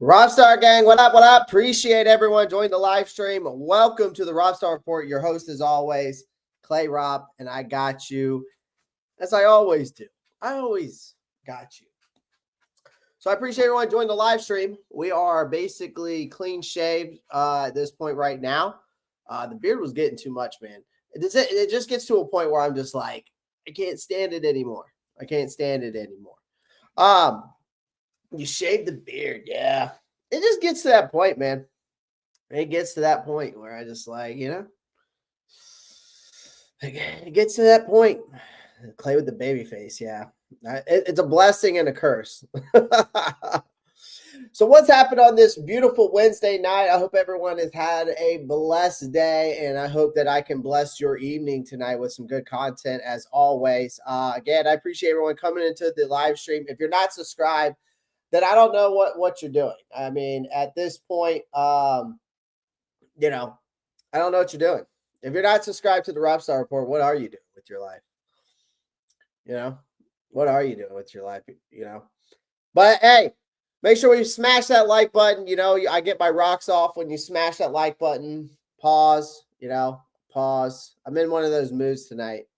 Roppstar gang, what up, what up? Appreciate everyone joining the live stream. Welcome to the Roppstar Report. Your host is always Clay Ropp, and I got you as I always do. I always got you. So I appreciate everyone joining the live stream. We are basically clean shaved at this point right now. The beard was getting too much, man. It just gets to a point where I'm just like, I can't stand it anymore. You shave the beard, yeah. It just gets to that point, man. It gets to that point where I just like, it gets to that point. Clay with the baby face, yeah. It's a blessing and a curse. So what's happened on this beautiful Wednesday night? I hope everyone has had a blessed day, and I hope that I can bless your evening tonight with some good content as always. Again, I appreciate everyone coming into the live stream. If you're not subscribed, then I don't know what you're doing. I mean, at this point, I don't know what you're doing. If you're not subscribed to the Roppstar Report, what are you doing with your life? What are you doing with your life? But hey, make sure you smash that like button. I get my rocks off when you smash that like button. Pause. Pause. I'm in one of those moods tonight.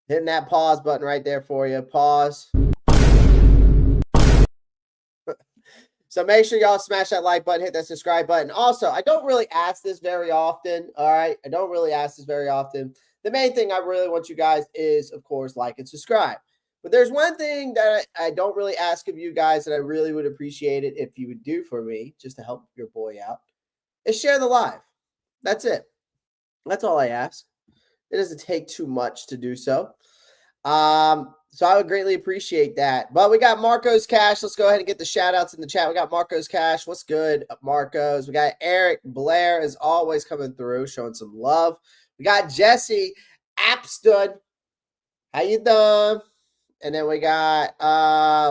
Hitting that pause button right there for you. Pause. So make sure y'all smash that like button, hit that subscribe button. Also, I don't really ask this very often. All right. I don't really ask this very often. The main thing I really want you guys is, of course, like and subscribe. But there's one thing that I don't really ask of you guys that I really would appreciate it if you would do for me, just to help your boy out, is share the live. That's it. That's all I ask. It doesn't take too much to do so. So I would greatly appreciate that. But we got Marco's Cash. Let's go ahead and get the shout outs in the chat. We got Marco's Cash. What's good, Marco's? We got Eric Blair is always coming through, showing some love. We got Jesse Apstud. How you doing? And then we got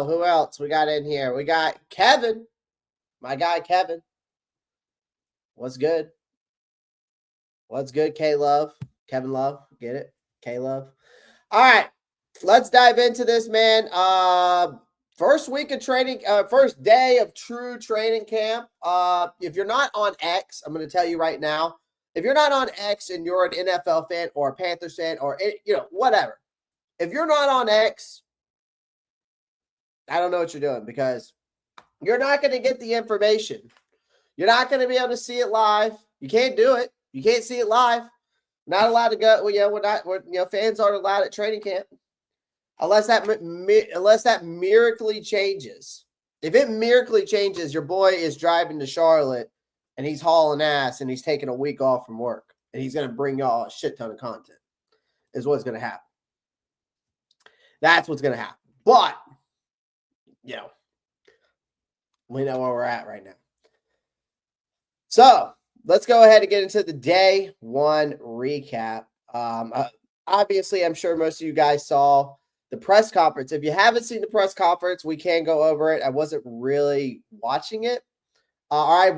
who else we got in here? We got Kevin. My guy Kevin. What's good? What's good, K-Love? Kevin Love. Get it? K-Love. All right. Let's dive into this, man. First week of training, first day of true training camp. If you're not on X, I'm going to tell you right now, if you're not on X and you're an NFL fan or a Panthers fan or, whatever, if you're not on X, I don't know what you're doing because you're not going to get the information. You're not going to be able to see it live. You can't do it. You can't see it live. Not allowed to go. Fans aren't allowed at training camp. Unless that miraculously changes. If it miraculously changes, your boy is driving to Charlotte and he's hauling ass and he's taking a week off from work and he's going to bring y'all a shit ton of content is what's going to happen. That's what's going to happen. But, we know where we're at right now. So let's go ahead and get into the day one recap. Obviously, I'm sure most of you guys saw the press conference. If you haven't seen the press conference, we can go over it. I wasn't really watching it. I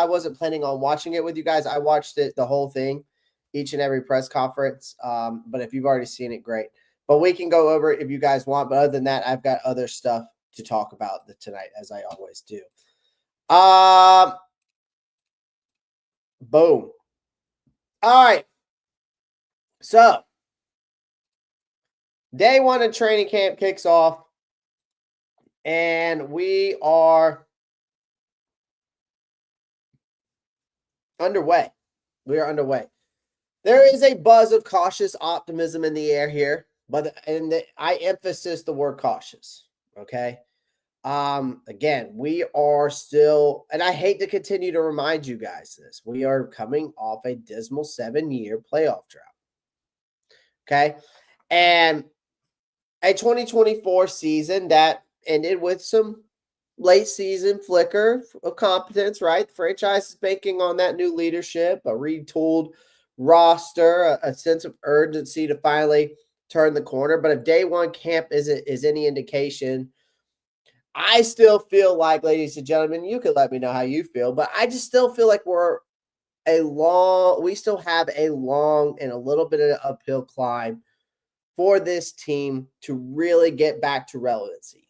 wasn't planning on watching it with you guys. I watched it, the whole thing, each and every press conference. But if you've already seen it, great. But we can go over it if you guys want. But other than that, I've got other stuff to talk about tonight, as I always do. Boom. All right. So, day one of training camp kicks off, and we are underway. We are underway. There is a buzz of cautious optimism in the air here, but I emphasize the word cautious, okay? Again, we are still, and I hate to continue to remind you guys this, we are coming off a dismal 7-year playoff drought, okay? And a 2024 season that ended with some late season flicker of competence, right? The franchise is banking on that new leadership, a retooled roster, a sense of urgency to finally turn the corner. But if day one camp is any indication, I still feel like, ladies and gentlemen, you can let me know how you feel, but I just still feel like we still have a long and a little bit of an uphill climb for this team to really get back to relevancy.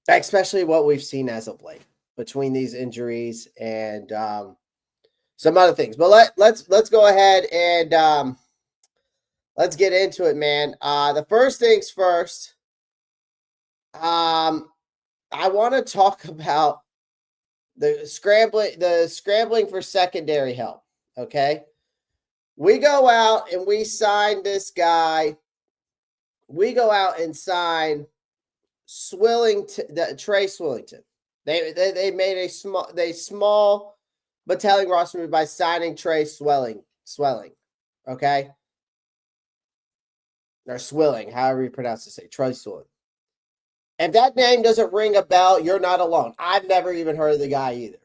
Especially what we've seen as of late between these injuries and some other things. But let's go ahead and let's get into it, man. The first things first. I want to talk about the scrambling for secondary help. Okay. We go out and we sign this guy. We go out and sign Trey Swillington. They made a small but telling roster move by signing Trey Swelling. Okay. Or Swilling, however you pronounce it. Trey Swilling. If that name doesn't ring a bell, you're not alone. I've never even heard of the guy either.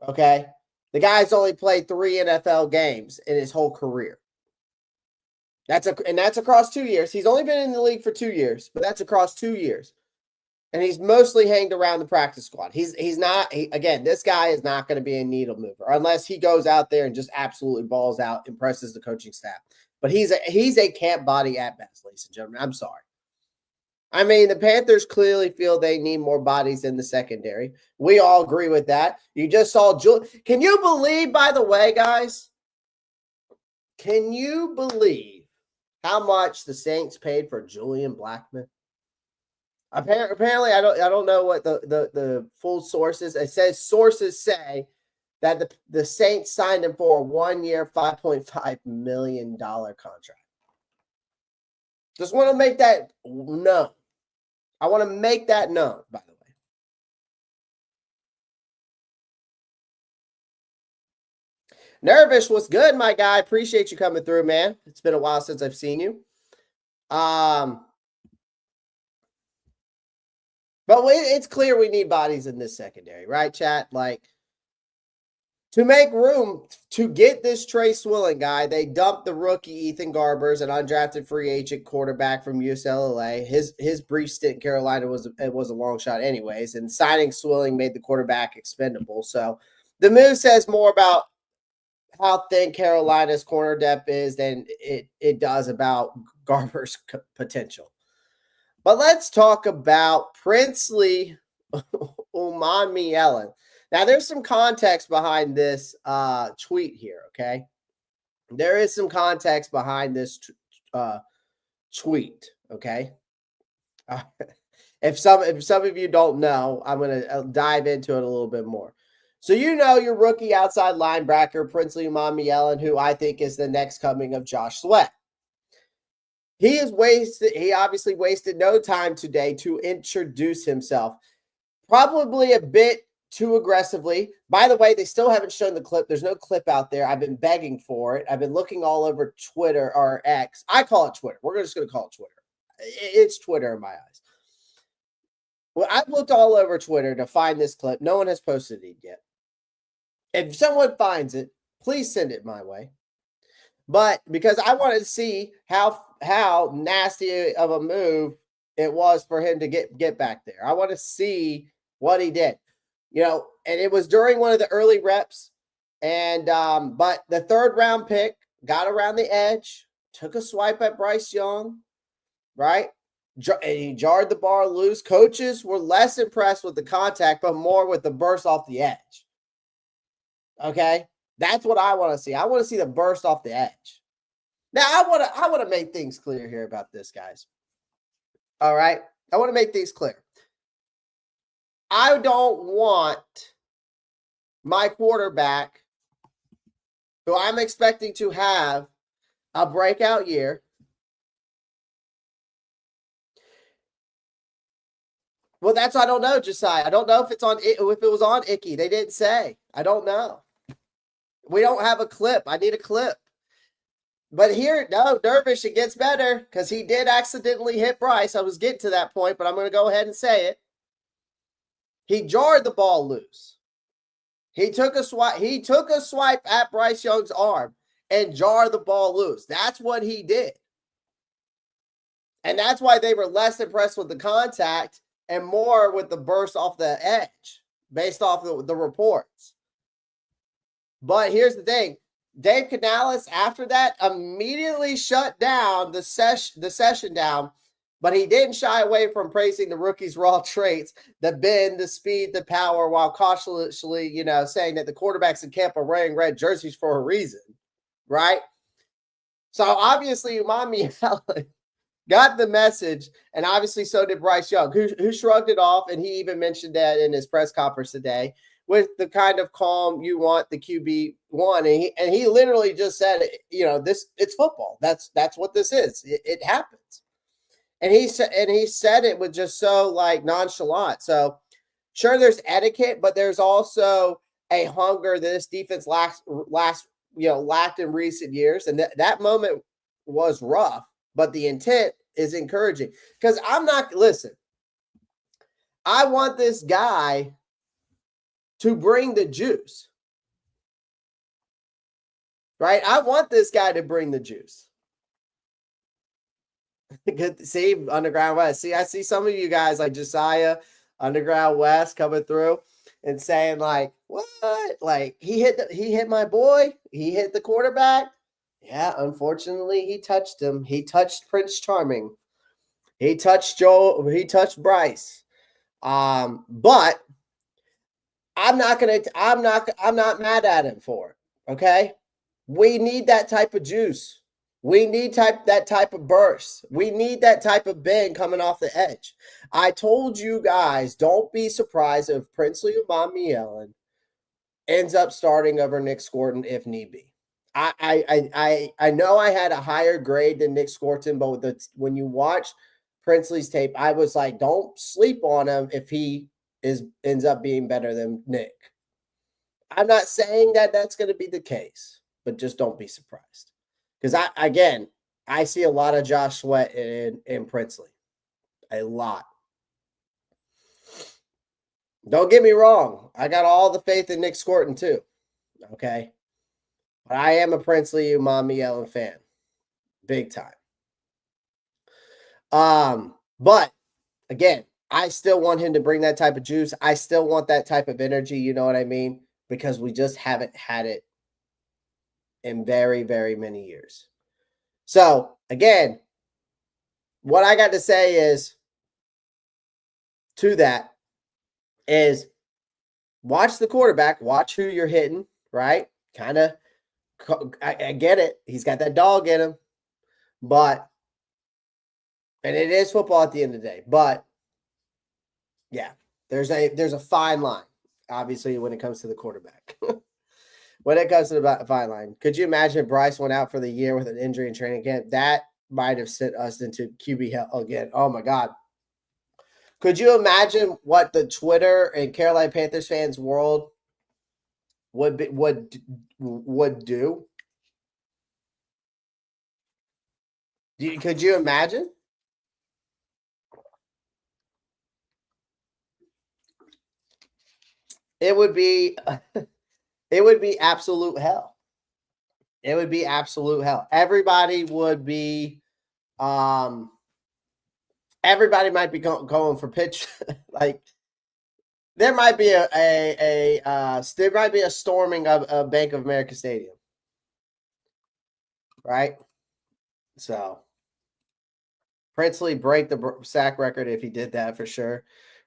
Okay. The guy's only played 3 NFL games in his whole career. That's across 2 years. He's only been in the league for 2 years, but that's across 2 years. And he's mostly hanged around the practice squad. Again, this guy is not going to be a needle mover unless he goes out there and just absolutely balls out, impresses the coaching staff. But he's a camp body at best, ladies and gentlemen. I'm sorry. I mean, the Panthers clearly feel they need more bodies in the secondary. We all agree with that. You just saw Can you believe, by the way, guys? Can you believe how much the Saints paid for Julian Blackmon? Apparently, I don't know what the full sources. It says sources say that the Saints signed him for a 1-year, $5.5 million contract. Just want to make that known. I want to make that known, by the way. Nervous, what's good, my guy? Appreciate you coming through, man. It's been a while since I've seen you. But it's clear we need bodies in this secondary, right, chat? Like, to make room to get this Trey Swilling guy, they dumped the rookie Ethan Garbers, an undrafted free agent quarterback from UCLA. His brief stint in Carolina was a long shot anyways, and signing Swilling made the quarterback expendable. So the move says more about how thin Carolina's corner depth is than it does about Garber's potential. But let's talk about Princely Umamielen. Now, there's some context behind this tweet here, okay? There is some context behind this tweet, okay? If some of you don't know, I'm going to dive into it a little bit more. So you know your rookie outside linebacker, Princely Umamielen, who I think is the next coming of Josh Sweat. He obviously wasted no time today to introduce himself. Probably a bit too aggressively. By the way, they still haven't shown the clip. There's no clip out there. I've been begging for it. I've been looking all over Twitter or X. I call it Twitter. We're just going to call it Twitter. It's Twitter in my eyes. Well, I've looked all over Twitter to find this clip. No one has posted it yet. If someone finds it, please send it my way. But because I wanted to see how nasty of a move it was for him to get back there. I want to see what he did. You know, and it was during one of the early reps. And but the 3rd round pick got around the edge, took a swipe at Bryce Young, right? And he jarred the ball loose. Coaches were less impressed with the contact, but more with the burst off the edge. Okay? That's what I want to see. I want to see the burst off the edge. Now, I want to make things clear here about this, guys. All right? I want to make things clear. I don't want my quarterback, who I'm expecting to have a breakout year, well, I don't know, Josiah. I don't know if it was on Icky. They didn't say. I don't know. We don't have a clip. I need a clip. But here, no, Dervish, it gets better because he did accidentally hit Bryce. I was getting to that point, but I'm going to go ahead and say it. He jarred the ball loose. He took a swipe at Bryce Young's arm and jarred the ball loose. That's what he did. And that's why they were less impressed with the contact and more with the burst off the edge based off the reports. But here's the thing. Dave Canales, after that, immediately shut down the session down But he didn't shy away from praising the rookie's raw traits, the bend, the speed, the power, while cautiously, saying that the quarterbacks in camp are wearing red jerseys for a reason, right? So obviously, Umami Allen got the message, and obviously so did Bryce Young, who shrugged it off, and he even mentioned that in his press conference today with the kind of calm you want the QB1, and he literally just said, it's football. That's what this is. It happens. And he said it with just so like nonchalant. So sure, there's etiquette, but there's also a hunger that this defense lacked in recent years, and that moment was rough, but the intent is encouraging. Because I want this guy to bring the juice, right? I want this guy to bring the juice. Good to see Underground West. See, I see some of you guys like Josiah, Underground West coming through and saying like, what? Like he hit my boy. He hit the quarterback. Yeah, unfortunately, he touched him. He touched Prince Charming. He touched Joe. He touched Bryce. But I'm not mad at him for it. Okay, we need that type of juice. We need that type of burst. We need that type of bend coming off the edge. I told you guys, don't be surprised if Princely Umami ends up starting over Nick Scorton if need be. I know I had a higher grade than Nick Scorton, but when you watch Princely's tape, I was like, don't sleep on him if he ends up being better than Nick. I'm not saying that that's going to be the case, but just don't be surprised. Because I see a lot of Josh Sweat in Princely. A lot. Don't get me wrong. I got all the faith in Nick Scorton too. Okay. But I am a Princely Umami Allen fan. Big time. But again, I still want him to bring that type of juice. I still want that type of energy. You know what I mean? Because we just haven't had it in very, very many years. So again, what I got to say is to that is watch the quarterback, watch who you're hitting, right? Kind of, I get it. He's got that dog in him, and it is football at the end of the day. But yeah, there's a fine line, obviously, when it comes to the quarterback. When it comes to the fine line, could you imagine if Bryce went out for the year with an injury in training camp? That might have sent us into QB hell again. Oh my God. Could you imagine what the Twitter and Carolina Panthers fans world would do? Could you imagine? It would be absolute hell. It would be absolute hell. Everybody would be everybody might be going for pitch. Like there might be there might be a storming of Bank of America Stadium. Right? So Princely break the sack record if he did that for sure.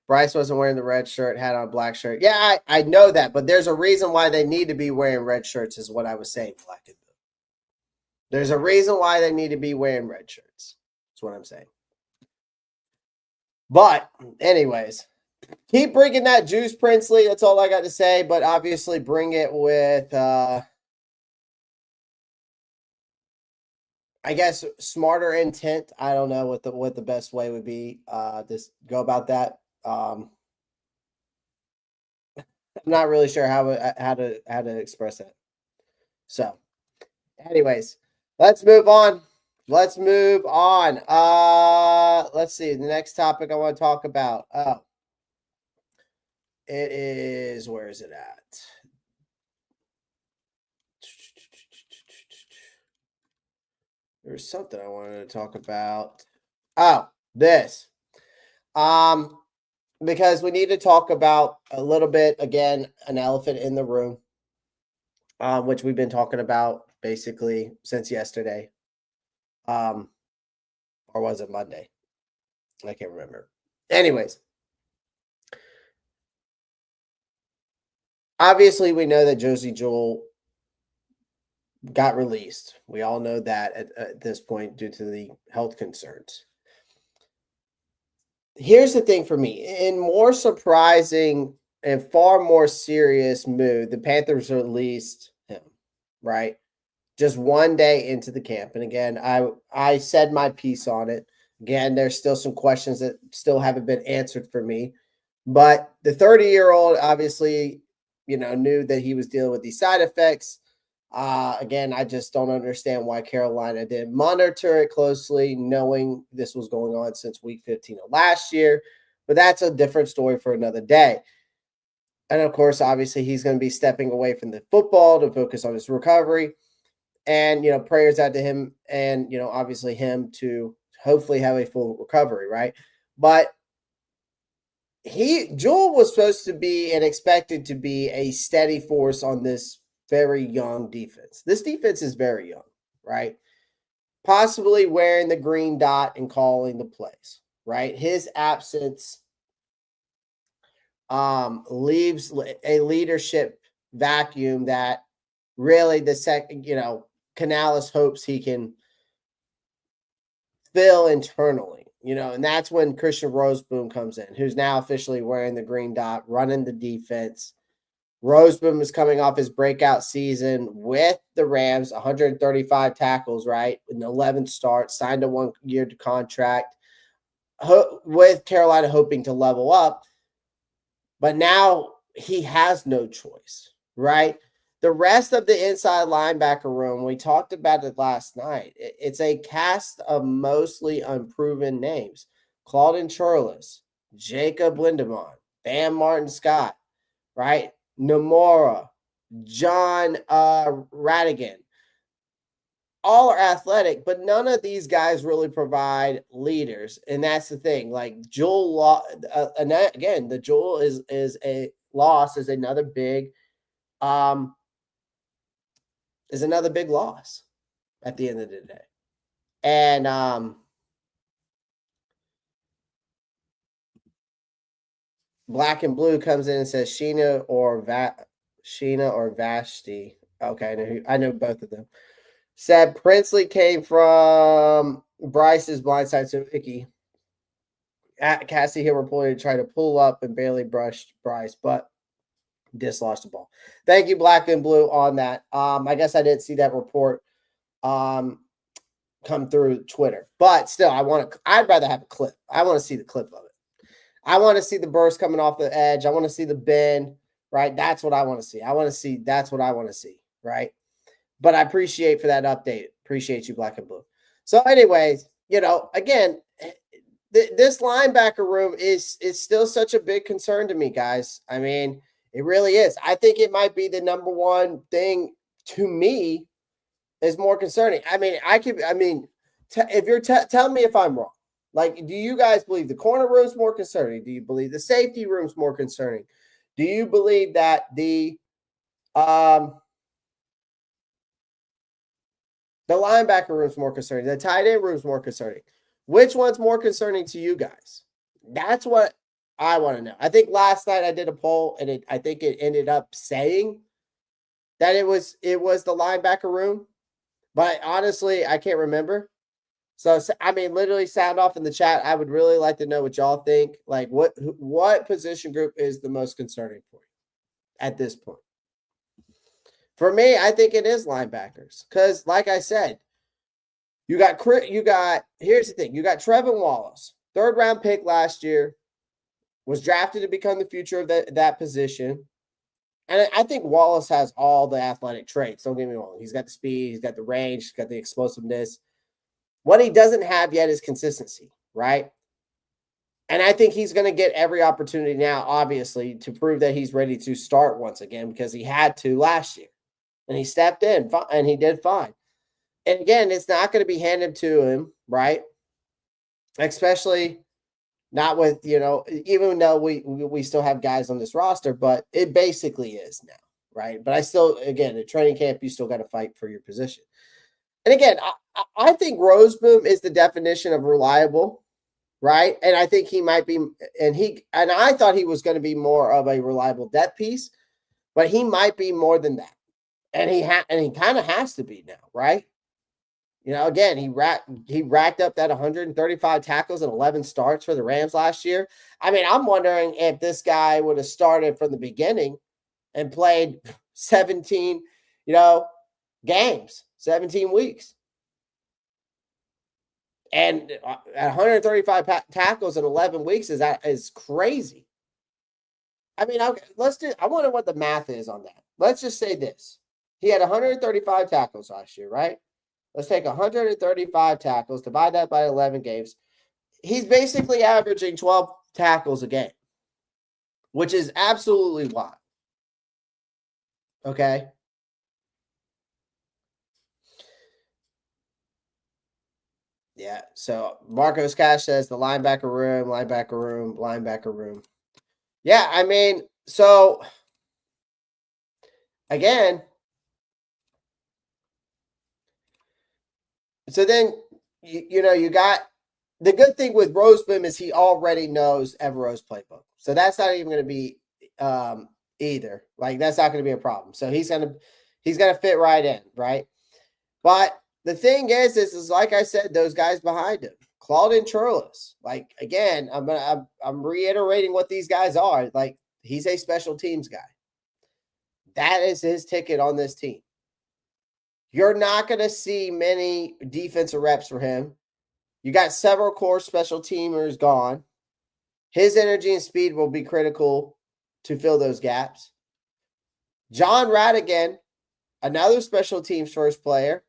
Bryce wasn't wearing the red shirt, had on a black shirt. Yeah, I know that, but there's a reason why they need to be wearing red shirts is what I was saying, Black and Blue. There's a reason why they need to be wearing red shirts. That's what I'm saying. But anyways, keep bringing that juice, Princely. That's all I got to say. But obviously bring it with, I guess, smarter intent. I don't know what the best way would be to go about that. I'm not really sure how to express that. So, anyways, let's move on. Let's see. The next topic I want to talk about. Oh, it is, where is it at? There's something I wanted to talk about. Oh, this. Because we need to talk about a little bit, again, an elephant in the room, which we've been talking about basically since yesterday. Or was it Monday? I can't remember. Anyways, obviously we know that Josie Jewell got released. We all know that at this point due to the health concerns. Here's the thing for me. In more surprising and far more serious mood, the Panthers released him, right? Just one day into the camp. And again, I said my piece on it. Again, there's still some questions that still haven't been answered for me. But the 30-year-old obviously, knew that he was dealing with these side effects. Again, I just don't understand why Carolina didn't monitor it closely, knowing this was going on since week 15 of last year. But that's a different story for another day. And of course, obviously, he's going to be stepping away from the football to focus on his recovery. And, prayers out to him and, obviously him to hopefully have a full recovery, right? But Jewell was supposed to be and expected to be a steady force on this very young defense. This defense is very young, right? Possibly wearing the green dot and calling the plays, right? His absence leaves a leadership vacuum that really the second, Canales hopes he can fill internally, and that's when Christian Roseboom comes in, who's now officially wearing the green dot, running the defense. Roseboom is coming off his breakout season with the Rams, 135 tackles, right? An 11th start, signed a 1-year contract with Carolina hoping to level up. But now he has no choice, right? The rest of the inside linebacker room, we talked about it last night. It's a cast of mostly unproven names. Claudin Churlis, Jacob Lindemann, Bam Martin Scott, right? Namora, John Radigan. All are athletic, but none of these guys really provide leaders. And that's the thing. Like Jewell, again, the Jewell is a loss, is another big loss at the end of the day. And Black and Blue comes in and says Sheena or Vashti. Okay, I know both of them. Said Princely came from Bryce's blindside, so Icky. Cassie Hill reported tried to pull up and barely brushed Bryce, but dislodged the ball. Thank you, Black and Blue, on that. I guess I didn't see that report come through Twitter, but still, I'd rather have a clip. I want to see the clip of it. I want to see the burst coming off the edge. I want to see the bend, right? That's what I want to see. That's what I want to see, right? But I appreciate for that update. Appreciate you, Black and Blue. So anyways, again, this linebacker room is still such a big concern to me, guys. I mean, it really is. I think it might be the number one thing to me is more concerning. I mean, if you're tell me if I'm wrong. Like, do you guys believe the corner room's more concerning? Do you believe the safety room's more concerning? Do you believe that the linebacker room's more concerning? The tight end room's more concerning? Which one's more concerning to you guys? That's what I want to know. I think last night I did a poll, and I think it ended up saying that it was the linebacker room, but honestly, I can't remember. So, I mean, literally sound off in the chat. I would really like to know what y'all think. Like, what position group is the most concerning for you at this point? For me, I think it is linebackers because, like I said, here's the thing. You got Tre'von Wallace, 3rd-round pick last year, was drafted to become the future of that position. And I think Wallace has all the athletic traits. Don't get me wrong. He's got the speed. He's got the range. He's got the explosiveness. What he doesn't have yet is consistency, right? And I think he's going to get every opportunity now, obviously, to prove that he's ready to start once again because he had to last year. And he stepped in, and he did fine. And again, it's not going to be handed to him, right? Especially not with, even though we still have guys on this roster, but it basically is now, right? But I still, again, at training camp, you still got to fight for your position. And again, I think Roseboom is the definition of reliable, right? And I think he might be, and I thought he was going to be more of a reliable depth piece, but he might be more than that. And he kind of has to be now, right? Again, he racked up that 135 tackles and 11 starts for the Rams last year. I mean, I'm wondering if this guy would have started from the beginning and played 17, games, 17 weeks. And 135 tackles in 11 weeks is crazy. I mean, I wonder what the math is on that. Let's just say this. He had 135 tackles last year, right? Let's take 135 tackles, divide that by 11 games. He's basically averaging 12 tackles a game, which is absolutely wild. Okay? Yeah, so Marcos Cash says the linebacker room. Yeah, I mean, so again, so then you got the good thing with Roseboom is he already knows Evero's playbook, so that's not even going to be either. Like that's not going to be a problem. So he's gonna fit right in, right? But the thing is like I said, those guys behind him, Claude and Churlis. Like again, I'm reiterating what these guys are. Like he's a special teams guy. That is his ticket on this team. You're not going to see many defensive reps for him. You got several core special teamers gone. His energy and speed will be critical to fill those gaps. John Radigan, another special teams first player,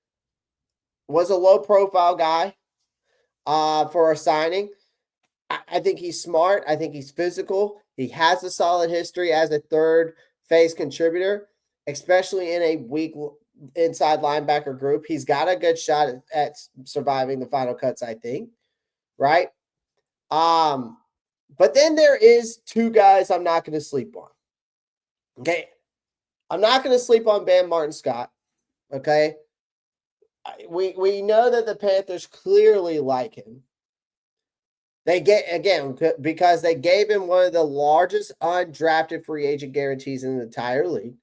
was a low-profile guy for a signing. I think he's smart. I think he's physical. He has a solid history as a third phase contributor, especially in a weak inside linebacker group. He's got a good shot at surviving the final cuts, I think, right? But then there is two guys I'm not going to sleep on. Okay. I'm not going to sleep on Bam Martin-Scott. Okay. We know that the Panthers clearly like him. Because they gave him one of the largest undrafted free agent guarantees in the entire league.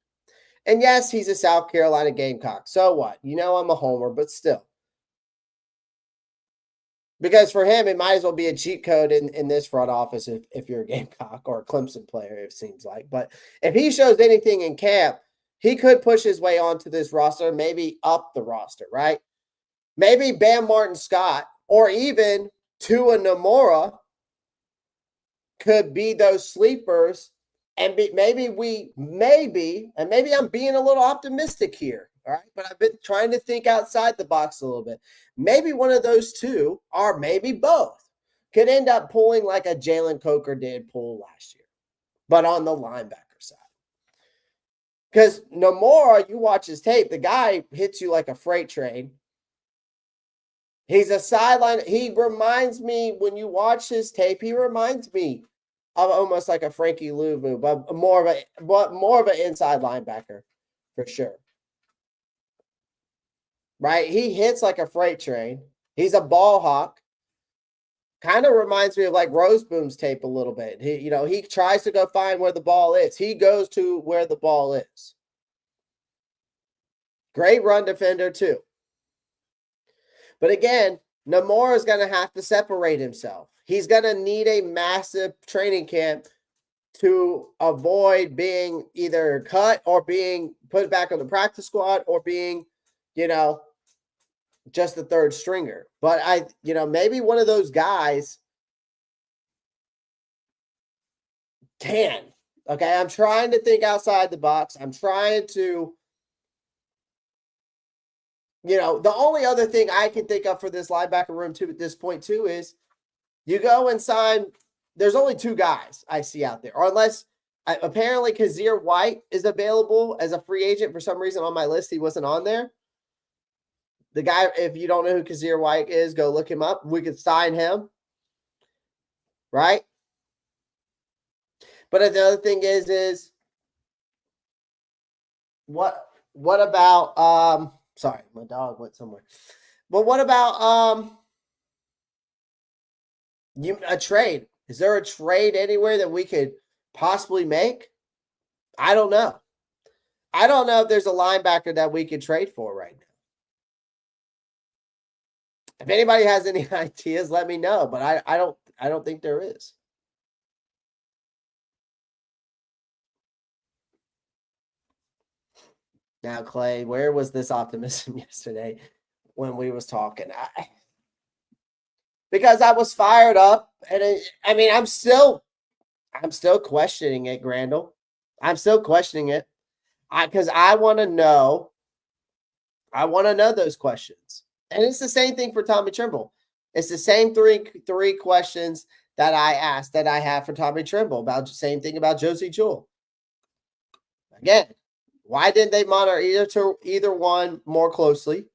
And yes, he's a South Carolina Gamecock. So what? I'm a homer, but still. Because for him, it might as well be a cheat code in this front office if you're a Gamecock or a Clemson player, it seems like. But if he shows anything in camp, he could push his way onto this roster, maybe up the roster, right? Maybe Bam Martin-Scott or even Tua Nomura could be those sleepers. And maybe I'm being a little optimistic here, all right? But I've been trying to think outside the box a little bit. Maybe one of those two, or maybe both, could end up pulling like a Jalen Coker did pull last year, but on the linebacker side. Because Nomura, you watch his tape, the guy hits you like a freight train. He's a sideline. He reminds me, when you watch his tape, he reminds me of almost like a Frankie Louvu, but more of an inside linebacker for sure. Right? He hits like a freight train. He's a ball hawk. Kind of reminds me of like Roseboom's tape a little bit. He tries to go find where the ball is. He goes to where the ball is. Great run defender too. But again, Nomura is going to have to separate himself. He's going to need a massive training camp to avoid being either cut or being put back on the practice squad or being, just the third stringer. But maybe one of those guys can. Okay, I'm trying to think outside the box. I'm trying to, the only other thing I can think of for this linebacker room too at this point too is you go and sign. There's only two guys I see out there, or unless apparently Kazir White is available as a free agent for some reason on my list. He wasn't on there. The guy, if you don't know who Kazir White is, go look him up. We could sign him, right? But the other thing is what about sorry, my dog went somewhere. But what about A trade. Is there a trade anywhere that we could possibly make? I don't know. I don't know if there's a linebacker that we could trade for right now. If anybody has any ideas, let me know. But I don't think there is. Now, Clay, where was this optimism yesterday when we was talking? Because I was fired up, and I'm still questioning it, Grandel. I'm still questioning it, because I want to know. I want to know those questions, and it's the same thing for Tommy Trimble. It's the same three questions that I asked that I have for Tommy Trimble about the same thing about Josie Jewell. Again, why didn't they monitor either one more closely?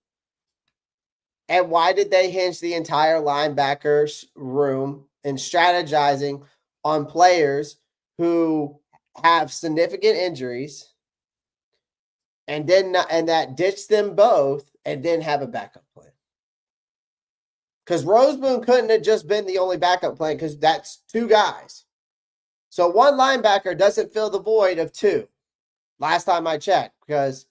And why did they hinge the entire linebackers room in strategizing on players who have significant injuries and that ditched them both and didn't have a backup plan? Because Roseboom couldn't have just been the only backup plan, because that's two guys. So one linebacker doesn't fill the void of two. Last time I checked, because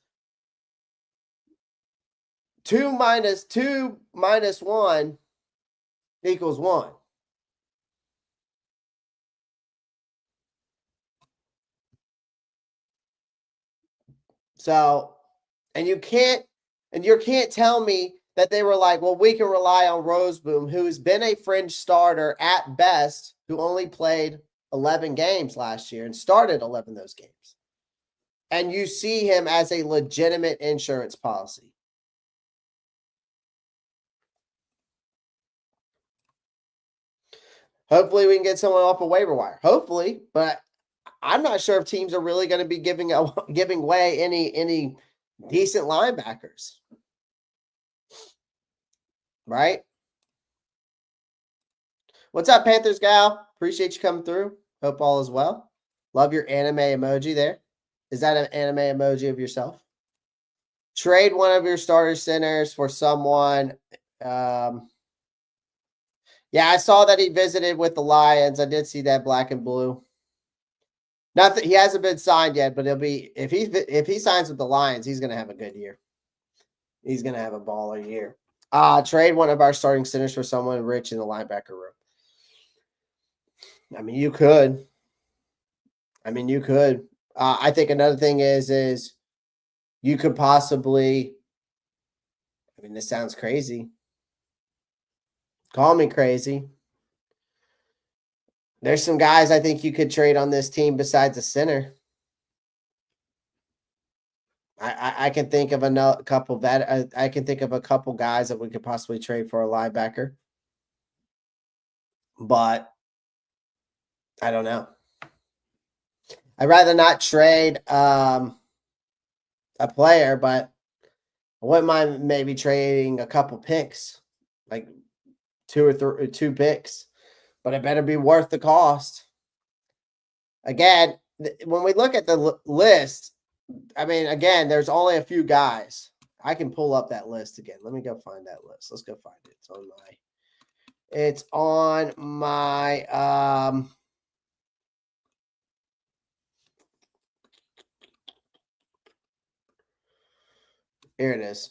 2 minus 2 minus 1 equals 1. So, and you can't tell me that they were like, well, we can rely on Roseboom, who's been a fringe starter at best, who only played 11 games last year and started 11 of those games. And you see him as a legitimate insurance policy. Hopefully we can get someone off a waiver wire. Hopefully, but I'm not sure if teams are really going to be giving away any decent linebackers. Right? What's up, Panthers gal? Appreciate you coming through. Hope all is well. Love your anime emoji there. Is that an anime emoji of yourself? Trade one of your starter centers for someone. Yeah, I saw that he visited with the Lions. I did see that, black and blue. Not that he hasn't been signed yet, but if he signs with the Lions, he's going to have a good year. He's going to have a baller year. Trade one of our starting centers for someone rich in the linebacker room. I mean, you could. I think another thing is you could possibly. I mean, this sounds crazy. Call me crazy. There's some guys I think you could trade on this team besides a center. I can think of a couple I can think of a couple guys that we could possibly trade for a linebacker, but I don't know. I'd rather not trade a player, but I wouldn't mind maybe trading a couple picks, like 2 or 2 picks, but it better be worth the cost. Again, when we look at the list, I mean, again, there's only a few guys. I can pull up that list again. Let me go find that list. Let's go find it. It's on my here it is.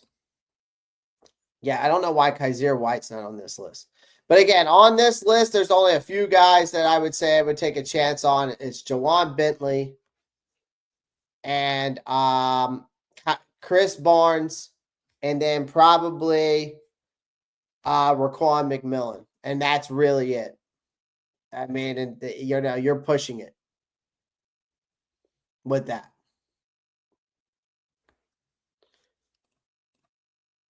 Yeah, I don't know why Kaiser White's not on this list. But again, on this list, there's only a few guys that I would say I would take a chance on. It's Jawan Bentley and Chris Barnes, and then probably Raquan McMillan. And that's really it. I mean, and you're pushing it with that.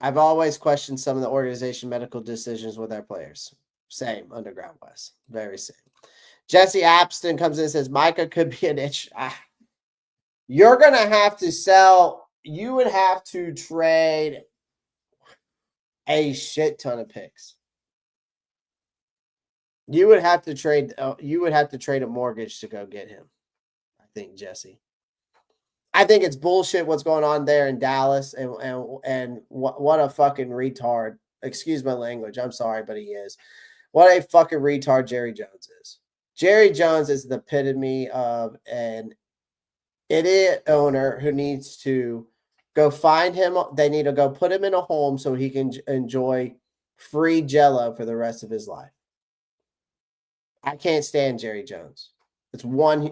I've always questioned some of the organization medical decisions with our players. Same, Underground West. Very same. Jesse Apston comes in and says, Micah could be an itch. You're going to have to sell. You would have to trade a shit ton of picks. You would have to trade a mortgage to go get him, I think, Jesse. I think it's bullshit what's going on there in Dallas, and what a fucking retard. Excuse my language. I'm sorry, but he is. what a fucking retard Jerry Jones is. Jerry Jones is the epitome of an idiot owner who needs to go find him. They need to go put him in a home so he can enjoy free Jello for the rest of his life. I can't stand Jerry Jones. It's one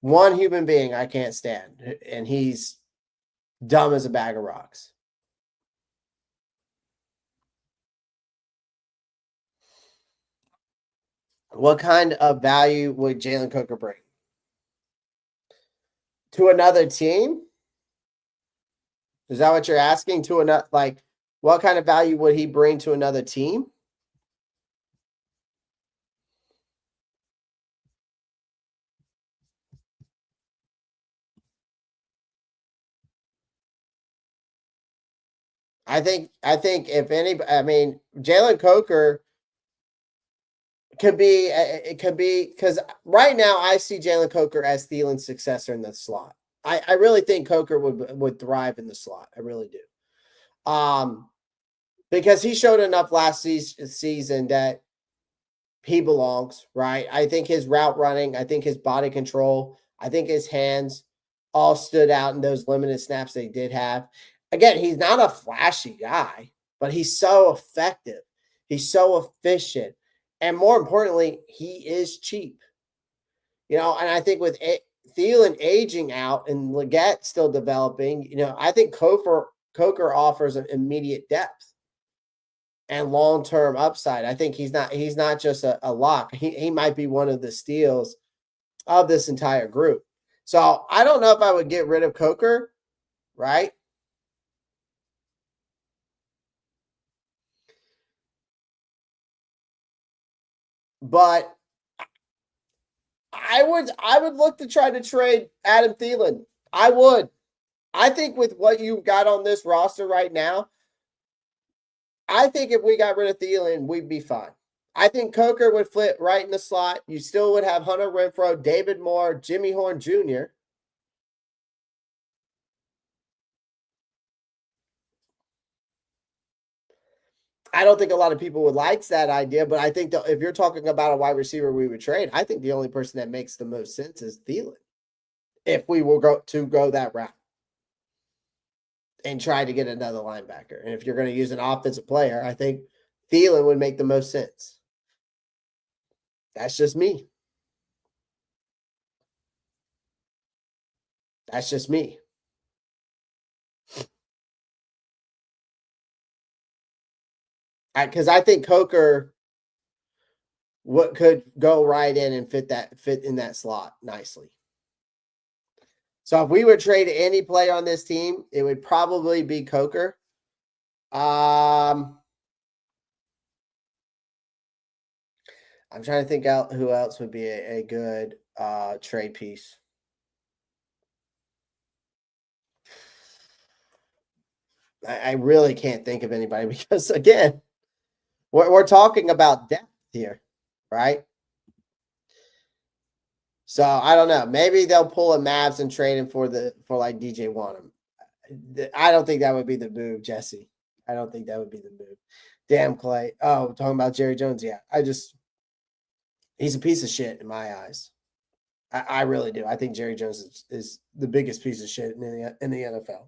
human being I can't stand, and he's dumb as a bag of rocks. What kind of value would Jalen Coker bring to another team? Is that what you're asking? To another, like, what kind of value would he bring to another team? I think if any, I mean, Jalen Coker could be, it could be, because right now I see Jalen Coker as Thielen's successor in the slot. I really think Coker would thrive in the slot. I really do. Because he showed enough last season that he belongs, right? I think his route running, I think his body control, I think his hands all stood out in those limited snaps they did have. Again, he's not a flashy guy, but he's so effective. He's so efficient. And more importantly, he is cheap. And I think with Thielen aging out and Leggett still developing, I think Coker offers an immediate depth and long-term upside. I think he's not just a lock. He might be one of the steals of this entire group. So I don't know if I would get rid of Coker, right? But I would look to try to trade Adam Thielen. I would. I think with what you've got on this roster right now, I think if we got rid of Thielen, we'd be fine. I think Coker would fit right in the slot. You still would have Hunter Renfrow, David Moore, Jimmy Horn Jr. I don't think a lot of people would like that idea, but I think that if you're talking about a wide receiver we would trade, I think the only person that makes the most sense is Thielen. If we will go that route and try to get another linebacker. And if you're going to use an offensive player, I think Thielen would make the most sense. That's just me. That's just me. Because I think Coker could go right in and fit in that slot nicely. So if we would trade any player on this team, it would probably be Coker. I'm trying to think out who else would be a good trade piece. I really can't think of anybody because, again, we're talking about depth here, right? So I don't know. Maybe they'll pull a Mavs and trade him for like DJ Wanham. I don't think that would be the move, Jesse. I don't think that would be the move. Damn, Clay. Oh, talking about Jerry Jones. Yeah, he's a piece of shit in my eyes. I really do. I think Jerry Jones is the biggest piece of shit in the NFL.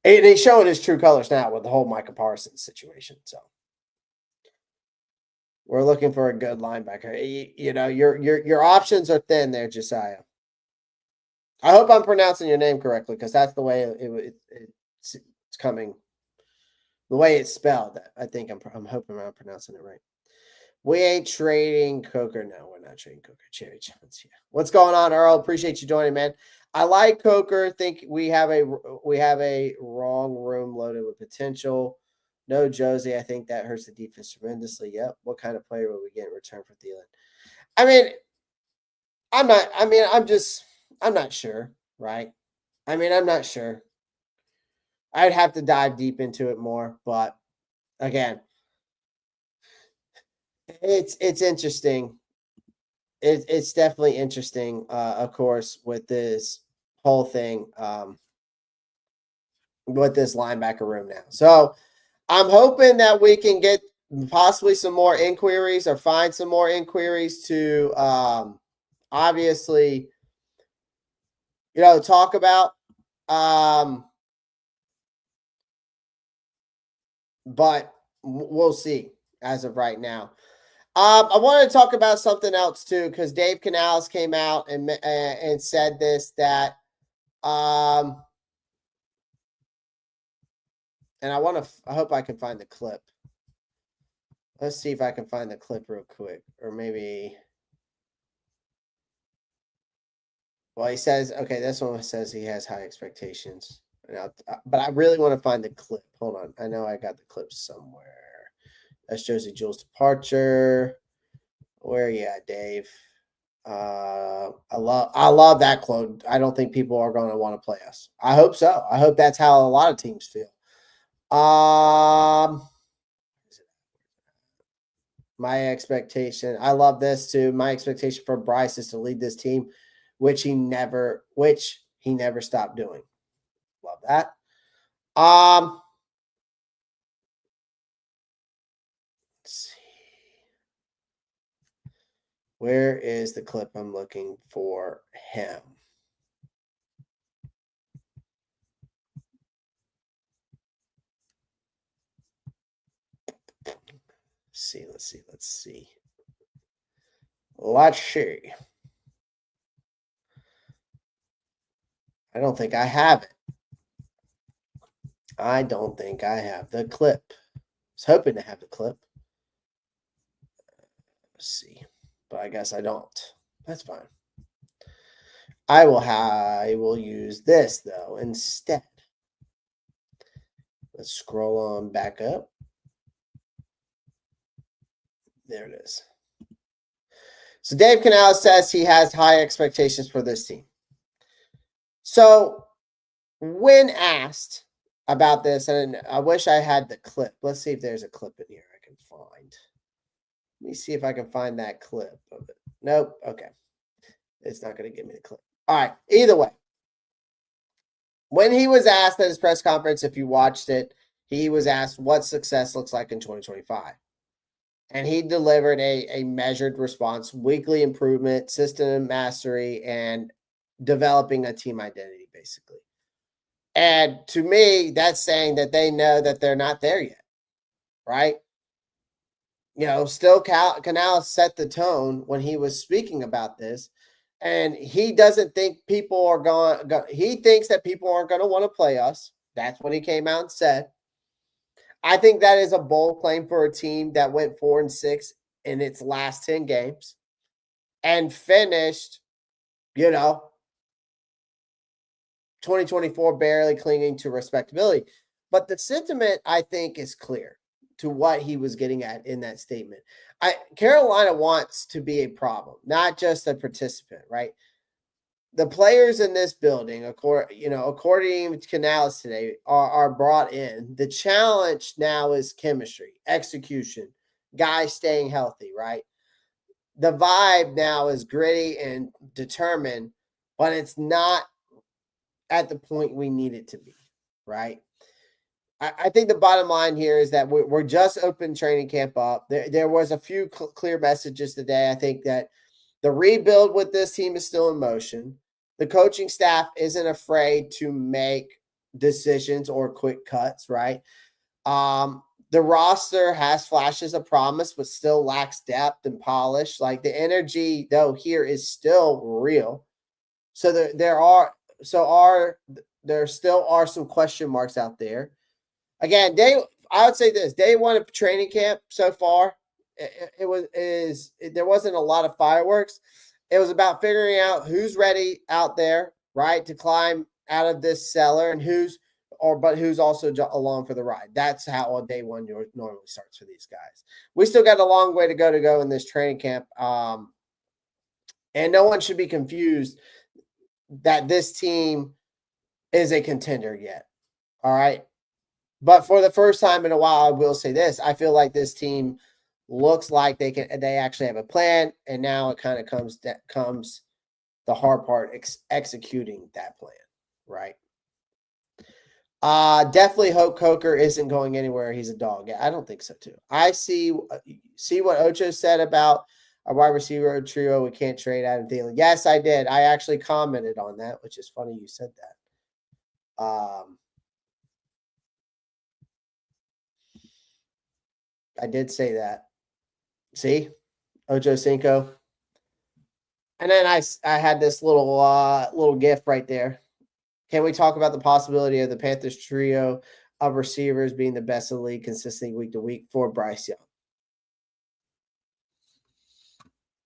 And he's showing his true colors now with the whole Micah Parsons situation. So we're looking for a good linebacker. Your options are thin there, Josiah. I hope I'm pronouncing your name correctly because that's the way it's coming. The way it's spelled, I think I'm hoping I'm pronouncing it right. We ain't trading Coker. No, we're not trading Coker. Jerry Jones. Yeah. What's going on, Earl? Appreciate you joining, man. I like Coker. Think we have a wrong room loaded with potential. No Josie. I think that hurts the defense tremendously. Yep. What kind of player will we get in return for Thielen? I'm not sure, right? I'm not sure. I'd have to dive deep into it more, but again, it's interesting. It's definitely interesting, of course, with this whole thing, with this linebacker room now. So I'm hoping that we can get possibly some more inquiries or find some more inquiries to obviously, talk about. But we'll see as of right now. I wanted to talk about something else too, because Dave Canales came out and said this, that and I hope I can find the clip. Let's see if I can find the clip real quick, or maybe. Well, he says, okay, this one says he has high expectations, but I really want to find the clip. Hold on, I know I got the clip somewhere. That's Josie Jewell's departure. Where are you at, Dave? I love that quote. I don't think people are going to want to play us. I hope so. I hope that's how a lot of teams feel. My expectation. I love this too. My expectation for Bryce is to lead this team, which he never stopped doing. Love that. Let's see. Where is the clip I'm looking for him? Let's see. Let's see. I don't think I have it. I don't think I have the clip. I was hoping to have the clip. Let's see. But I guess I don't. That's fine. I will use this though instead. Let's scroll on back up. There it is. So Dave Canales says he has high expectations for this team. So when asked about this, and I wish I had the clip. Let's see if there's a clip in here I can find. Let me see if I can find that clip of it. Nope. Okay. It's not going to give me the clip. All right. Either way, when he was asked at his press conference, if you watched it, he was asked what success looks like in 2025. And he delivered a measured response, weekly improvement, system mastery, and developing a team identity, basically. And to me, that's saying that they know that they're not there yet, right? Still Canales set the tone when he was speaking about this. And he doesn't think people are he thinks that people aren't going to want to play us. That's what he came out and said. I think that is a bold claim for a team that went 4-6 in its last 10 games and finished, 2024 barely clinging to respectability. But the sentiment, I think, is clear to what he was getting at in that statement. Carolina wants to be a problem, not just a participant, right? The players in this building, according to Canales today, are brought in. The challenge now is chemistry, execution, guys staying healthy, right? The vibe now is gritty and determined, but it's not at the point we need it to be, right? I think the bottom line here is that we're just open training camp up. There was a few clear messages today. I think that the rebuild with this team is still in motion. The coaching staff isn't afraid to make decisions or quick cuts, right? The roster has flashes of promise, but still lacks depth and polish. Like the energy, though, here is still real. So there still are some question marks out there. Again, I would say this: day one of training camp so far, there wasn't a lot of fireworks. It was about figuring out who's ready out there, right, to climb out of this cellar, and who's also along for the ride. That's how day one normally starts for these guys. We still got a long way to go in this training camp, and no one should be confused that this team is a contender yet. All right. But for the first time in a while, I will say this: I feel like this team looks like they actually have a plan, and now it kind of comes the hard part, executing that plan, right? Definitely hope Coker isn't going anywhere. He's a dog. Yeah, I don't think so too. I see what Ocho said about our wide receiver trio. We can't trade Adam Thielen. Yes, I did. I actually commented on that, which is funny you said that. I did say that. See, Ocho Cinco. And then I had this little gif right there. Can we talk about the possibility of the Panthers trio of receivers being the best in the league consistently week to week for Bryce Young?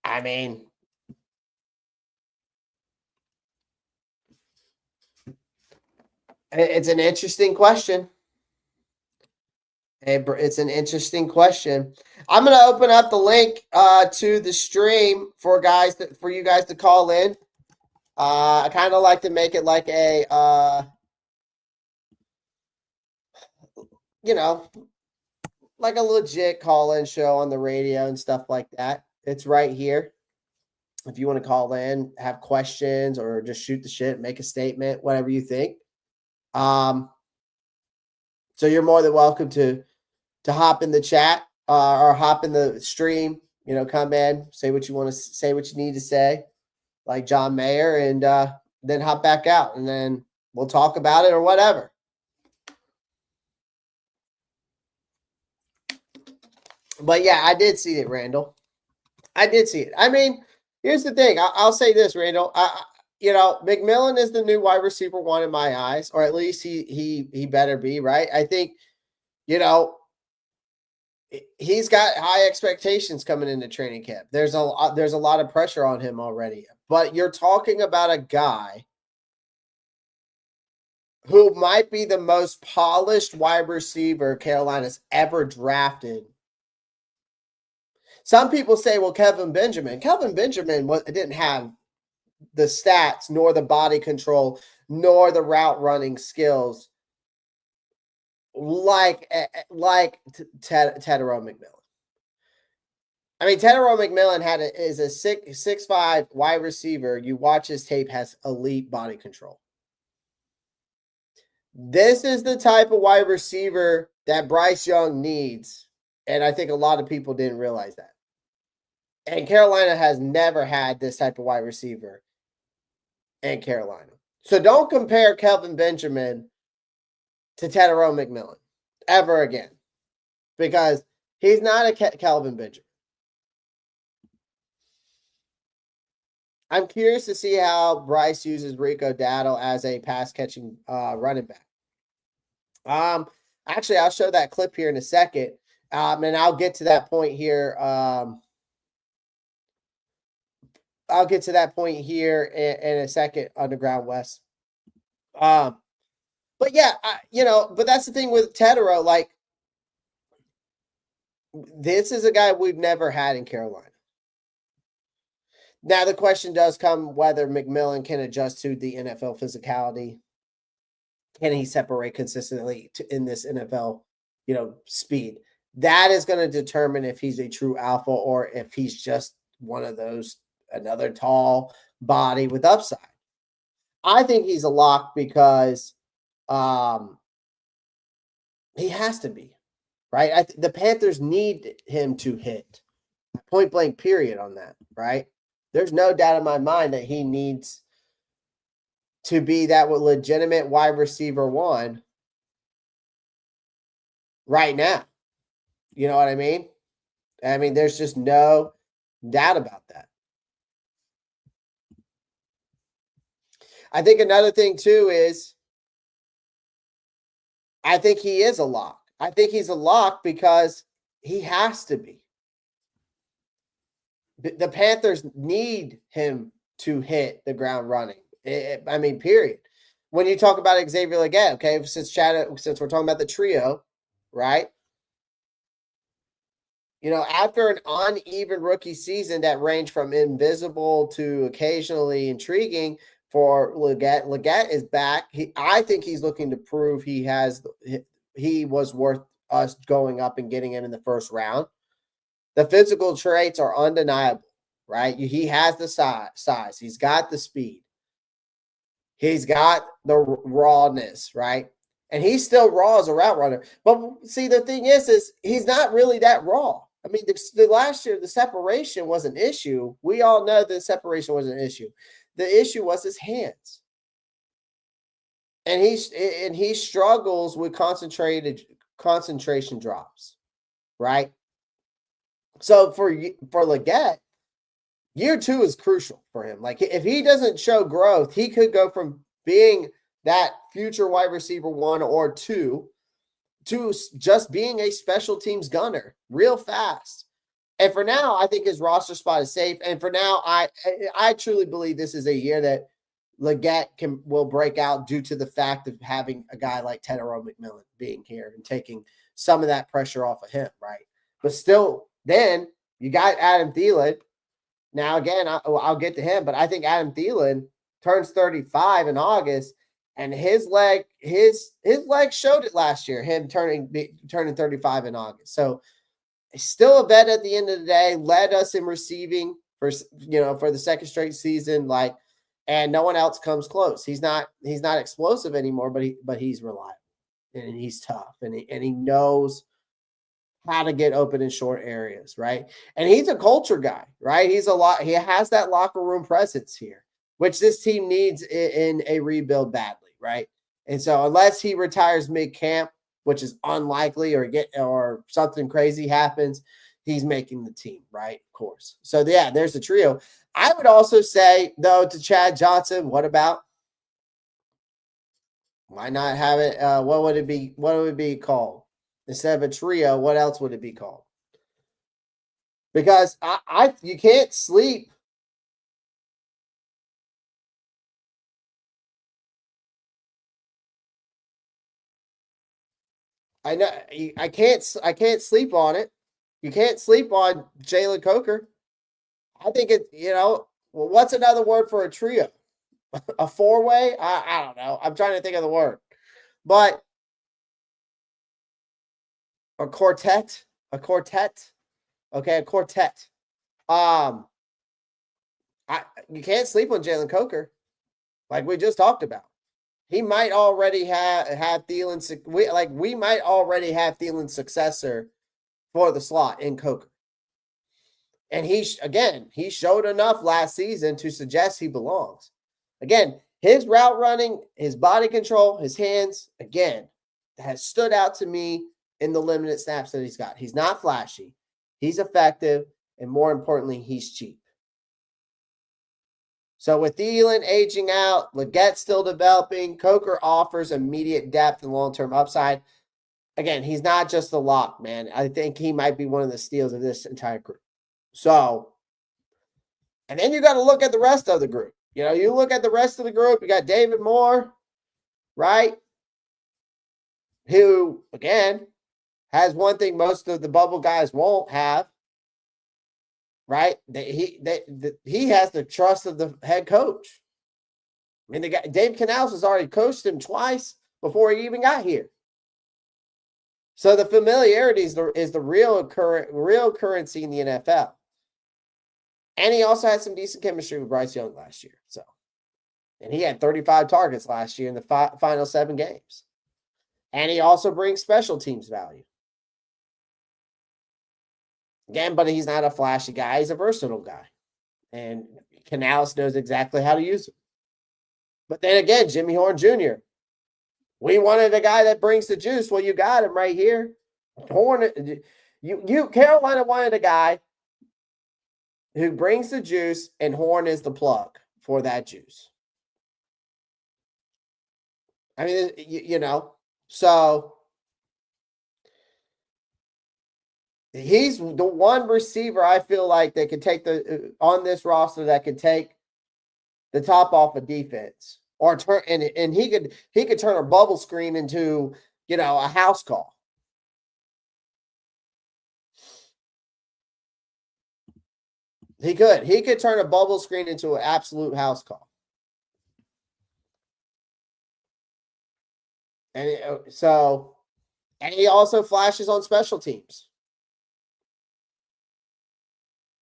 I mean, it's an interesting question. It's an interesting question. I'm going to open up the link to the stream for you guys to call in. I kind of like to make it like a like a legit call-in show on the radio and stuff like that. It's right here. If you want to call in, have questions, or just shoot the shit, make a statement, whatever you think. So you're more than welcome to hop in the chat or hop in the stream. Come in, say what you want to say, what you need to say, like John Mayer, and then hop back out, and then we'll talk about it or whatever. But yeah, I did see it, Randall. I did see it. I mean, here's the thing. I'll say this, Randall. McMillan is the new wide receiver one in my eyes, or at least he better be, right? I think, he's got high expectations coming into training camp. There's a lot of pressure on him already. But you're talking about a guy who might be the most polished wide receiver Carolina's ever drafted. Some people say, well, Kelvin Benjamin didn't have the stats, nor the body control, nor the route running skills like Tetero McMillan. I mean, Tetero McMillan is a 6'5" wide receiver. You watch his tape, has elite body control. This is the type of wide receiver that Bryce Young needs, and I think a lot of people didn't realize that. And Carolina has never had this type of wide receiver in Carolina. So don't compare Kelvin Benjamin to Tetero McMillan ever again, because he's not a Kelvin Benjamin. I'm curious to see how Bryce uses Rico Dowdle as a pass-catching running back. Actually, I'll show that clip here in a second, and I'll get to that point here. I'll get to that point here in a second, Underground West. But yeah, but that's the thing with Tetero. Like, this is a guy we've never had in Carolina. Now, the question does come whether McMillan can adjust to the NFL physicality. Can he separate consistently in this NFL, speed? That is going to determine if he's a true alpha or if he's just one of those, another tall body with upside. I think he's a lock because he has to be, right? The Panthers need him to hit. Point blank period on that, right? There's no doubt in my mind that he needs to be that legitimate wide receiver one right now. You know what I mean? I mean, there's just no doubt about that. I think another thing too is I think he is a lock. I think he's a lock because he has to be. The Panthers need him to hit the ground running. Period. When you talk about Xavier Legette, okay, since we're talking about the trio, right? After an uneven rookie season that ranged from invisible to occasionally intriguing for Legette is back. I think he's looking to prove he was worth us going up and getting him in the first round. The physical traits are undeniable, right? He has the size. He's got the speed. He's got the rawness, right? And he's still raw as a route runner. But see, the thing is he's not really that raw. I mean, the last year, the separation was an issue. We all know the separation was an issue. The issue was his hands. And he struggles with concentration drops, right? So for Leggett, year 2 is crucial for him. Like if he doesn't show growth, he could go from being that future wide receiver 1 or 2 to just being a special teams gunner real fast. And for now, I think his roster spot is safe. And for now, I truly believe this is a year that Leggett will break out due to the fact of having a guy like Tedero McMillan being here and taking some of that pressure off of him, right? But still, then you got Adam Thielen. Now, again, I'll get to him, but I think Adam Thielen turns 35 in August, and his leg showed it last year, him turning 35 in August. So he's still a vet at the end of the day, led us in receiving for the second straight season, and no one else comes close. He's not explosive anymore, but he's reliable and he's tough and he knows how to get open in short areas, right? And he's a culture guy, right? He has that locker room presence here, which this team needs in a rebuild badly, right? And so unless he retires mid-camp, which is unlikely, or something crazy happens, he's making the team, right? Of course. So yeah, there's the trio. I would also say, though, to Chad Johnson, why not have it? What would it be? What would it be called? Instead of a trio, what else would it be called? Because you can't sleep. I know I can't sleep on it. You can't sleep on Jalen Coker. I think what's another word for a trio? A 4-way? I don't know. I'm trying to think of the word. But a quartet. Okay, a quartet. You can't sleep on Jalen Coker, like we just talked about. He might already have Thielen's. We might already have Thielen's successor for the slot in Coker. And he showed enough last season to suggest he belongs. Again, his route running, his body control, his hands, again, has stood out to me in the limited snaps that he's got. He's not flashy. He's effective. And more importantly, he's cheap. So with Thielen aging out, Leggett still developing, Coker offers immediate depth and long-term upside. Again, he's not just a lock, man. I think he might be one of the steals of this entire group. So, and then you got to look at the rest of the group. You look at the rest of the group, you got David Moore, right? Who, again, has one thing most of the bubble guys won't have, right? He has the trust of the head coach. I mean, Dave Canales has already coached him twice before he even got here. So the familiarity is the real currency in the NFL. And he also had some decent chemistry with Bryce Young last year. And he had 35 targets last year in the final 7 games. And he also brings special teams value. Again, but he's not a flashy guy. He's a versatile guy. And Canales knows exactly how to use him. But then again, Jimmy Horn Jr., we wanted a guy that brings the juice. Well, you got him right here. Carolina wanted a guy who brings the juice, and Horn is the plug for that juice. I mean, so he's the one receiver I feel like that could take on this roster that could take the top off of defense, or turn and he could turn a bubble screen into a house call. He could turn a bubble screen into an absolute house call. And he also flashes on special teams.